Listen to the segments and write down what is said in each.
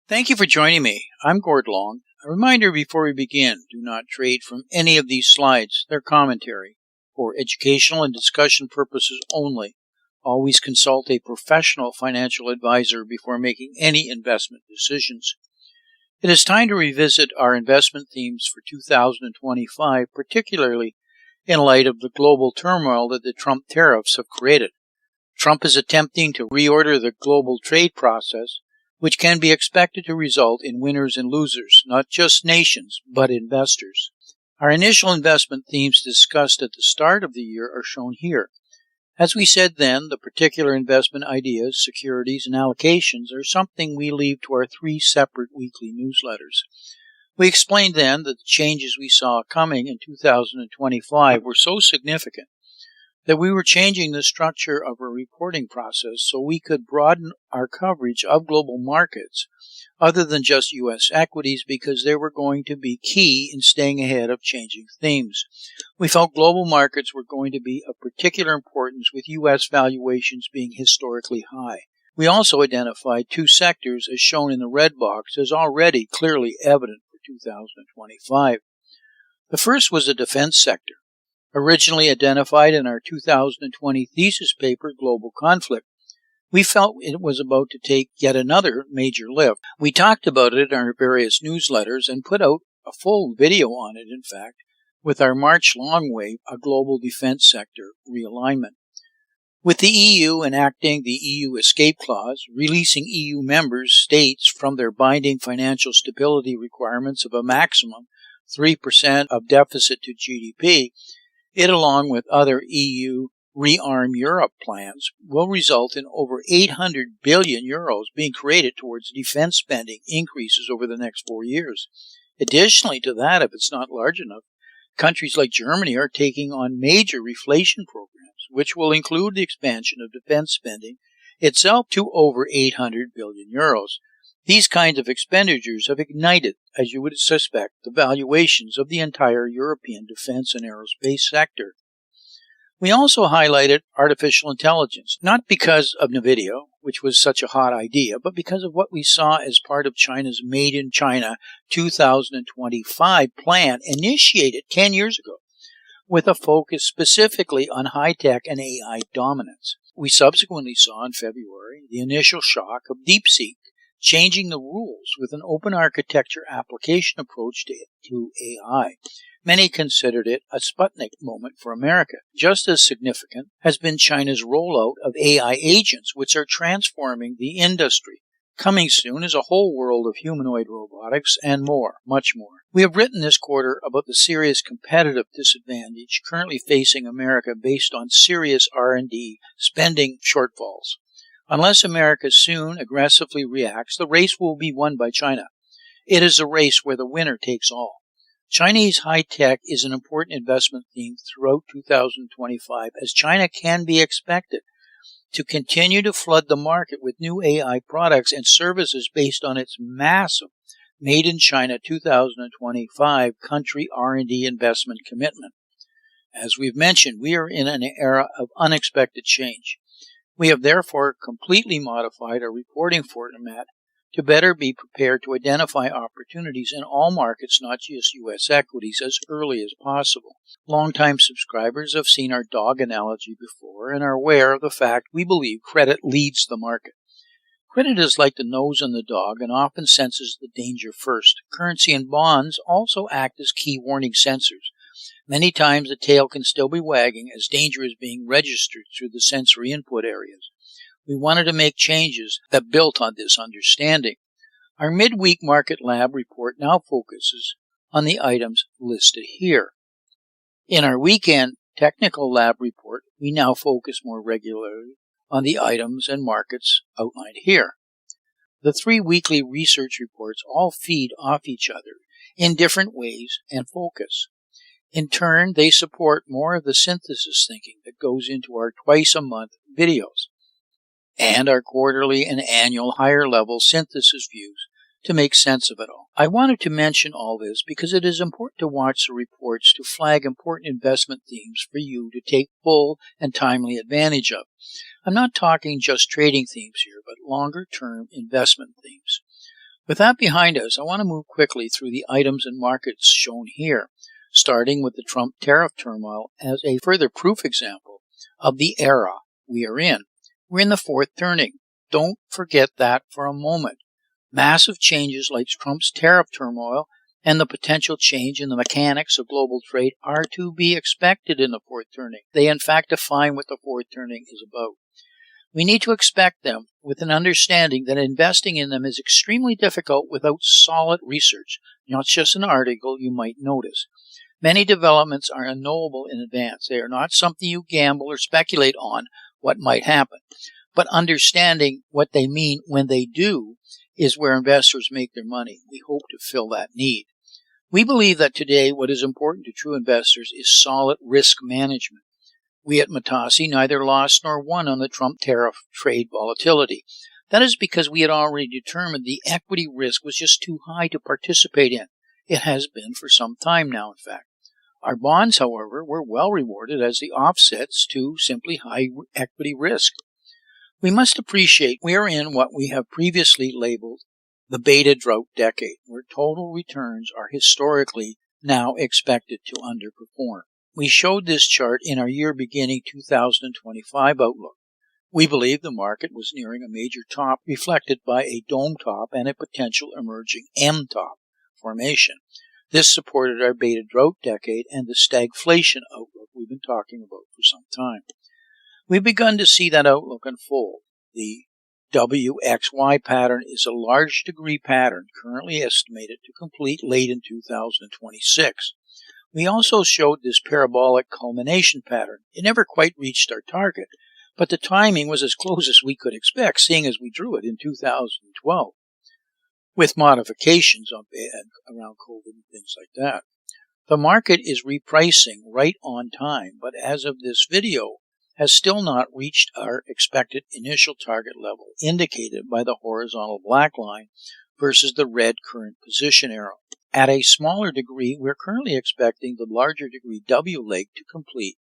Thank you for joining me. I'm Gord Long. A reminder before we begin, do not trade from any of these slides. They're commentary for educational and discussion purposes only. Always consult a professional financial advisor before making any investment decisions. It is time to revisit our investment themes for 2025, particularly in light of the global turmoil that the Trump tariffs have created. Trump is attempting to reorder the global trade process, which can be expected to result in winners and losers, not just nations, but investors. Our initial investment themes discussed at the start of the year are shown here. As we said then, the particular investment ideas, securities, and allocations are something we leave to our 3 separate weekly newsletters. We explained then that the changes we saw coming in 2025 were so significant that we were changing the structure of our reporting process so we could broaden our coverage of global markets other than just U.S. equities because they were going to be key in staying ahead of changing themes. We felt global markets were going to be of particular importance with U.S. valuations being historically high. We also identified 2 sectors as shown in the red box as already clearly evident for 2025. The first was the defense sector. Originally identified in our 2020 thesis paper, Global Conflict, we felt it was about to take yet another major lift. We talked about it in our various newsletters and put out a full video on it, in fact, with our March LONGWave, a global defense sector realignment. With the EU enacting the EU Escape Clause, releasing EU member states from their binding financial stability requirements of a maximum 3% of deficit to GDP, it, along with other EU Rearm Europe plans, will result in over 800 billion euros being created towards defense spending increases over the next 4 years. Additionally to that, if it's not large enough, countries like Germany are taking on major reflation programs, which will include the expansion of defense spending itself to over 800 billion euros. These kinds of expenditures have ignited, as you would suspect, the valuations of the entire European defense and aerospace sector. We also highlighted artificial intelligence, not because of NVIDIA, which was such a hot idea, but because of what we saw as part of China's Made in China 2025 plan initiated 10 years ago, with a focus specifically on high-tech and AI dominance. We subsequently saw in February the initial shock of DeepSeek, changing the rules with an open architecture application approach to AI. Many considered it a Sputnik moment for America. Just as significant has been China's rollout of AI agents, which are transforming the industry. Coming soon is a whole world of humanoid robotics and more, much more. We have written this quarter about the serious competitive disadvantage currently facing America based on serious R&D spending shortfalls. Unless America soon aggressively reacts, the race will be won by China. It is a race where the winner takes all. Chinese high-tech is an important investment theme throughout 2025, as China can be expected to continue to flood the market with new AI products and services based on its massive Made in China 2025 country R&D investment commitment. As we've mentioned, we are in an era of unexpected change. We have therefore completely modified our reporting format to better be prepared to identify opportunities in all markets, not just U.S. equities, as early as possible. Longtime subscribers have seen our dog analogy before and are aware of the fact we believe credit leads the market. Credit is like the nose on the dog and often senses the danger first. Currency and bonds also act as key warning sensors. Many times the tail can still be wagging as danger is being registered through the sensory input areas. We wanted to make changes that built on this understanding. Our midweek Market Lab report now focuses on the items listed here. In our weekend Technical Lab report, we now focus more regularly on the items and markets outlined here. The 3 weekly research reports all feed off each other in different ways and focus. In turn, they support more of the synthesis thinking that goes into our twice-a-month videos and our quarterly and annual higher-level synthesis views to make sense of it all. I wanted to mention all this because it is important to watch the reports to flag important investment themes for you to take full and timely advantage of. I'm not talking just trading themes here, but longer-term investment themes. With that behind us, I want to move quickly through the items and markets shown here, starting with the Trump tariff turmoil as a further proof example of the era we are in. We're in the fourth turning. Don't forget that for a moment. Massive changes like Trump's tariff turmoil and the potential change in the mechanics of global trade are to be expected in the fourth turning. They in fact define what the fourth turning is about. We need to expect them with an understanding that investing in them is extremely difficult without solid research, not just an article you might notice. Many developments are unknowable in advance. They are not something you gamble or speculate on what might happen. But understanding what they mean when they do is where investors make their money. We hope to fill that need. We believe that today what is important to true investors is solid risk management. We at Matasi neither lost nor won on the Trump tariff trade volatility. That is because we had already determined the equity risk was just too high to participate in. It has been for some time now, in fact. Our bonds, however, were well rewarded as the offsets to simply high equity risk. We must appreciate we are in what we have previously labeled the beta drought decade, where total returns are historically now expected to underperform. We showed this chart in our year beginning 2025 outlook. We believe the market was nearing a major top reflected by a dome top and a potential emerging M top formation. This supported our beta drought decade and the stagflation outlook we've been talking about for some time. We've begun to see that outlook unfold. The WXY pattern is a large degree pattern currently estimated to complete late in 2026. We also showed this parabolic culmination pattern. It never quite reached our target, but the timing was as close as we could expect, seeing as we drew it in 2012, with modifications around COVID and things like that. The market is repricing right on time, but as of this video, has still not reached our expected initial target level, indicated by the horizontal black line versus the red current position arrow. At a smaller degree, we're currently expecting the larger degree W leg to complete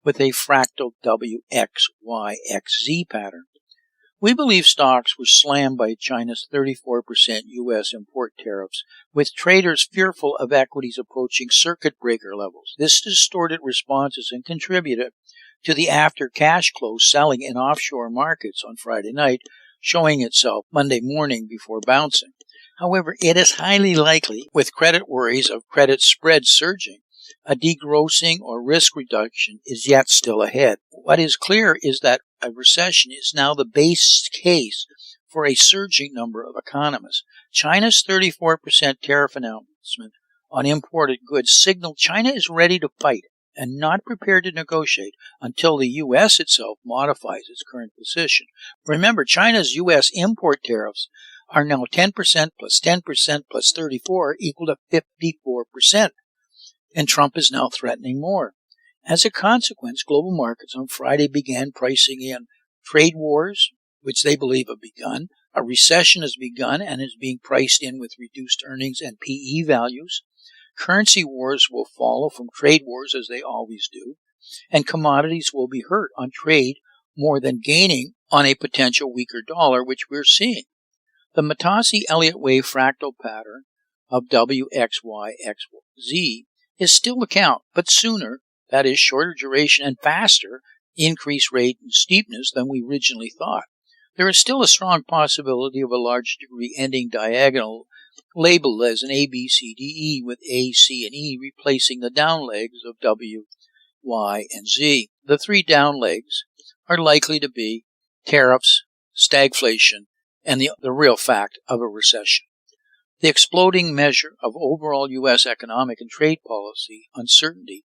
with a fractal WXYXZ pattern. We believe stocks were slammed by China's 34% U.S. import tariffs, with traders fearful of equities approaching circuit breaker levels. This distorted responses and contributed to the after cash close selling in offshore markets on Friday night, showing itself Monday morning before bouncing. However, it is highly likely, with credit worries of credit spread surging, a degrossing or risk reduction is yet still ahead. What is clear is that a recession is now the base case for a surging number of economists. China's 34% tariff announcement on imported goods signaled China is ready to fight and not prepared to negotiate until the U.S. itself modifies its current position. Remember, China's U.S. import tariffs are now 10% plus 10% plus 34 equal to 54%. And Trump is now threatening more. As a consequence, global markets on Friday began pricing in trade wars, which they believe have begun. A recession has begun and is being priced in with reduced earnings and PE values. Currency wars will follow from trade wars as they always do. And commodities will be hurt on trade more than gaining on a potential weaker dollar, which we're seeing. The Matasi-Elliott wave fractal pattern of WXYXZ is still the count, but sooner, that is, shorter duration and faster increase rate and steepness than we originally thought. There is still a strong possibility of a large degree ending diagonal labeled as an A, B, C, D, E, with A, C, and E replacing the down legs of W, Y, and Z. The three down legs are likely to be tariffs, stagflation, and the real fact of a recession. The exploding measure of overall U.S. economic and trade policy uncertainty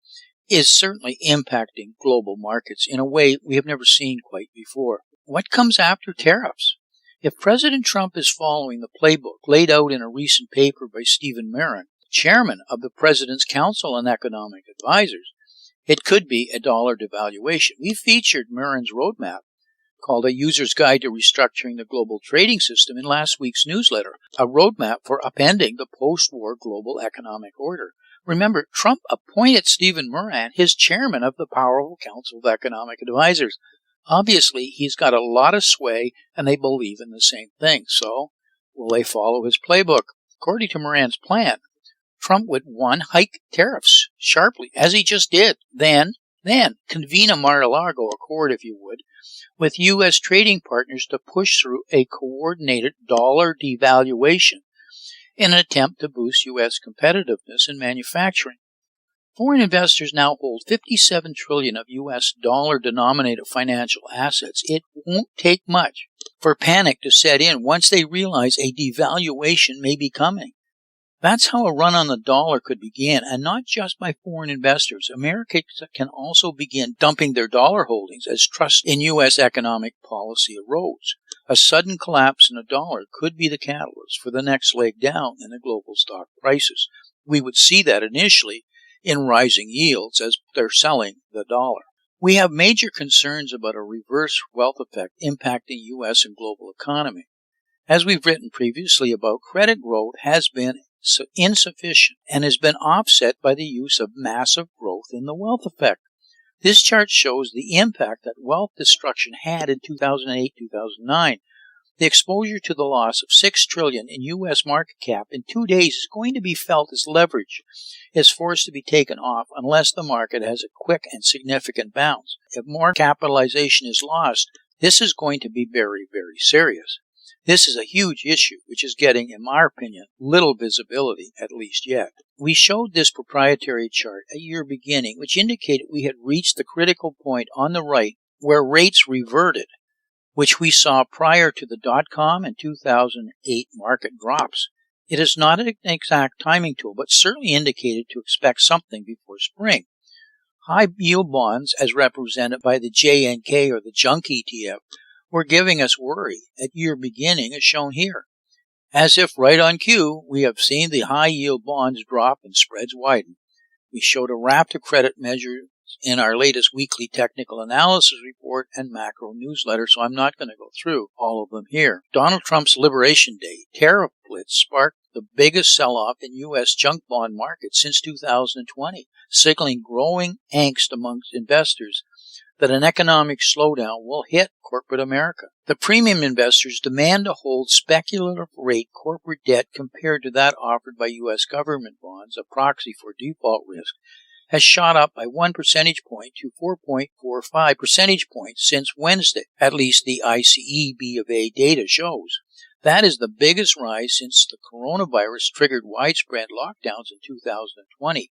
is certainly impacting global markets in a way we have never seen quite before. What comes after tariffs? If President Trump is following the playbook laid out in a recent paper by Stephen Merrin, chairman of the President's Council on Economic Advisors, it could be a dollar devaluation. We featured Merrin's roadmap, called A User's Guide to Restructuring the Global Trading System, in last week's newsletter, a roadmap for upending the post-war global economic order. Remember, Trump appointed Stephen Merrin his chairman of the powerful Council of Economic Advisors. Obviously, he's got a lot of sway, and they believe in the same thing. So, Will they follow his playbook? According to Moran's plan, Trump would, 1, hike tariffs sharply, as he just did, then convene a Mar-a-Lago accord, if you would, with U.S. trading partners to push through a coordinated dollar devaluation in an attempt to boost U.S. competitiveness in manufacturing. Foreign investors now hold $57 trillion of U.S. dollar-denominated financial assets. It won't take much for panic to set in once they realize a devaluation may be coming. That's how a run on the dollar could begin, and not just by foreign investors. Americans can also begin dumping their dollar holdings as trust in U.S. economic policy erodes. A sudden collapse in the dollar could be the catalyst for the next leg down in the global stock prices. We would see that initially in rising yields as they're selling the dollar. We have major concerns about a reverse wealth effect impacting U.S. and global economy. As we've written previously about, credit growth has been insufficient and has been offset by the use of massive growth in the wealth effect. This chart shows the impact that wealth destruction had in 2008-2009. The exposure to the loss of $6 trillion in U.S. market cap in 2 days is going to be felt as leverage is forced to be taken off unless the market has a quick and significant bounce. If more capitalization is lost, this is going to be very, very serious. This is a huge issue, which is getting, in my opinion, little visibility, at least yet. We showed this proprietary chart at year beginning, which indicated we had reached the critical point on the right where rates reverted, which we saw prior to the dot-com and 2008 market drops. It is not an exact timing tool, but certainly indicated to expect something before spring. High-yield bonds, as represented by the JNK or the junk ETF, were giving us worry at year beginning as shown here. As if right on cue, we have seen the high-yield bonds drop and spreads widen. We showed a rapid credit measure in our latest weekly technical analysis report and macro newsletter, so I'm not going to go through all of them here. Donald Trump's Liberation Day tariff blitz sparked the biggest sell-off in U.S. junk bond market since 2020, signaling growing angst amongst investors that an economic slowdown will hit corporate America. The premium investors demand to hold speculative rate corporate debt compared to that offered by U.S. government bonds, a proxy for default risk, has shot up by 1 percentage point to 4.45 percentage points since Wednesday, at least the ICE B of A data shows. That is the biggest rise since the coronavirus triggered widespread lockdowns in 2020.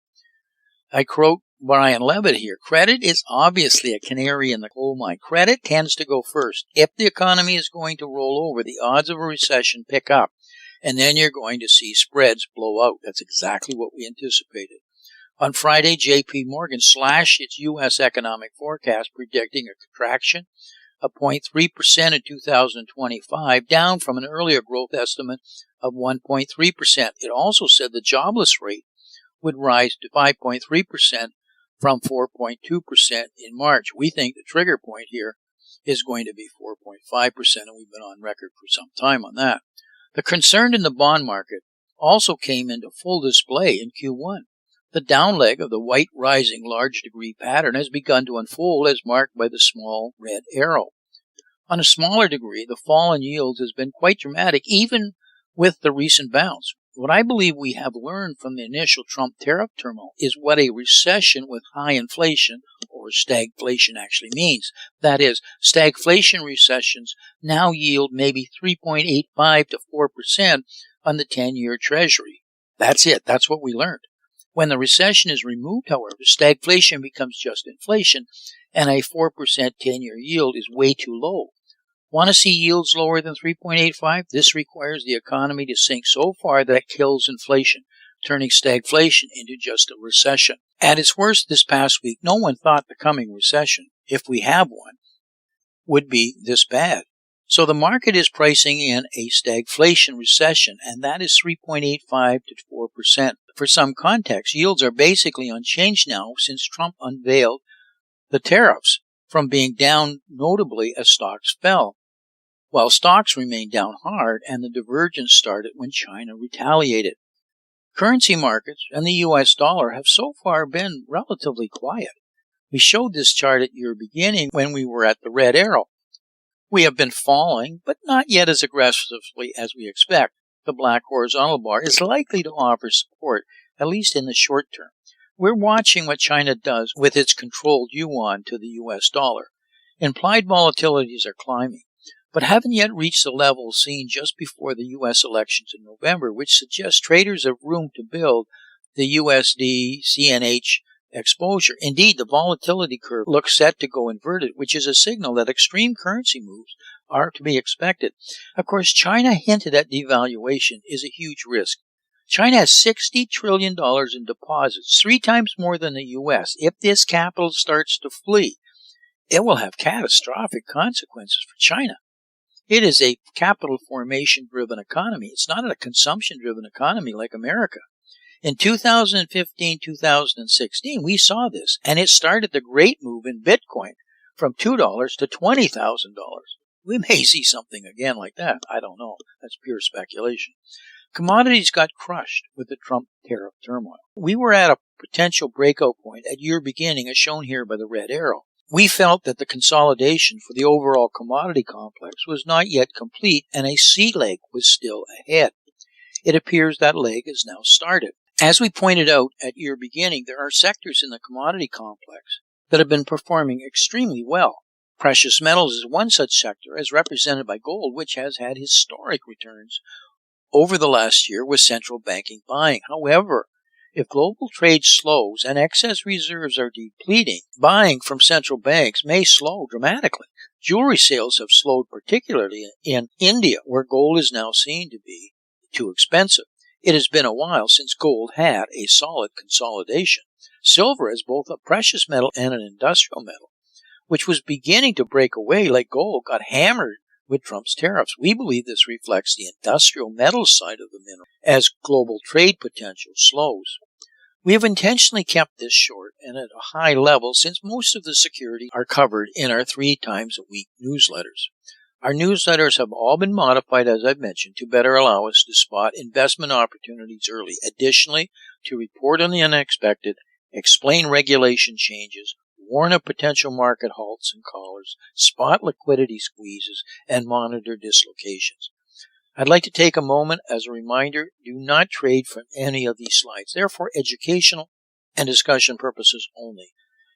I quote Brian Levitt here, credit is obviously a canary in the coal mine. Credit tends to go first. If the economy is going to roll over, the odds of a recession pick up, and then you're going to see spreads blow out. That's exactly what we anticipated. On Friday, J.P. Morgan slashed its U.S. economic forecast, predicting a contraction of 0.3% in 2025, down from an earlier growth estimate of 1.3%. It also said the jobless rate would rise to 5.3% from 4.2% in March. We think the trigger point here is going to be 4.5%, and we've been on record for some time on that. The concern in the bond market also came into full display in Q1. The down leg of the white rising large degree pattern has begun to unfold as marked by the small red arrow. On a smaller degree, the fall in yields has been quite dramatic, even with the recent bounce. What I believe we have learned from the initial Trump tariff turmoil is what a recession with high inflation or stagflation actually means. That is, stagflation recessions now yield maybe 3.85 to 4% on the 10-year Treasury. That's it. That's what we learned. When the recession is removed, however, stagflation becomes just inflation, and a 4% 10-year yield is way too low. Want to see yields lower than 3.85? This requires the economy to sink so far that it kills inflation, turning stagflation into just a recession. At its worst this past week, no one thought the coming recession, if we have one, would be this bad. So the market is pricing in a stagflation recession, and that is 3.85 to 4%. For some context, yields are basically unchanged now since Trump unveiled the tariffs, from being down notably as stocks fell, while stocks remained down hard, and the divergence started when China retaliated. Currency markets and the U.S. dollar have so far been relatively quiet. We showed this chart at your beginning when we were at the red arrow. We have been falling, but not yet as aggressively as we expect. The black horizontal bar is likely to offer support, at least in the short term. We're watching what China does with its controlled yuan to the US dollar. Implied volatilities are climbing, but haven't yet reached the level seen just before the US elections in November, which suggests traders have room to build the USD CNH exposure. Indeed, the volatility curve looks set to go inverted, which is a signal that extreme currency moves are to be expected. Of course, China hinted at devaluation is a huge risk. China has $60 trillion in deposits, 3 times more than the U.S. If this capital starts to flee, it will have catastrophic consequences for China. It is a capital formation-driven economy. It's not a consumption-driven economy like America. In 2015-2016, we saw this, and it started the great move in Bitcoin from $2 to $20,000. We may see something again like that. I don't know. That's pure speculation. Commodities got crushed with the Trump tariff turmoil. We were at a potential breakout point at year beginning, as shown here by the red arrow. We felt that the consolidation for the overall commodity complex was not yet complete, and a sea leg was still ahead. It appears that leg has now started. As we pointed out at year beginning, there are sectors in the commodity complex that have been performing extremely well. Precious metals is one such sector, as represented by gold, which has had historic returns over the last year with central banking buying. However, if global trade slows and excess reserves are depleting, buying from central banks may slow dramatically. Jewelry sales have slowed, particularly in India, where gold is now seen to be too expensive. It has been a while since gold had a solid consolidation. Silver is both a precious metal and an industrial metal, which was beginning to break away like gold, got hammered with Trump's tariffs. We believe this reflects the industrial metal side of the mineral as global trade potential slows. We have intentionally kept this short and at a high level since most of the securities are covered in our 3 times a week newsletters. Our newsletters have all been modified, as I've mentioned, to better allow us to spot investment opportunities early. Additionally, to report on the unexpected, explain regulation changes, warn of potential market halts and collars, spot liquidity squeezes, and monitor dislocations. I'd like to take a moment as a reminder, do not trade from any of these slides. They're for educational and discussion purposes only.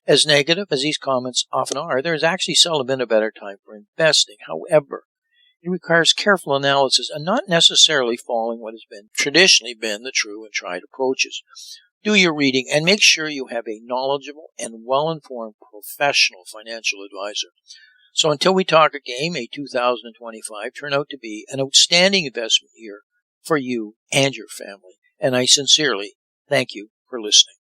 As negative as these comments often are, there has actually seldom been a better time for investing. However, it requires careful analysis and not necessarily following what has traditionally been the true and tried approaches. Do your reading and make sure you have a knowledgeable and well-informed professional financial advisor. So until we talk again, may 2025 turn out to be an outstanding investment year for you and your family. And I sincerely thank you for listening.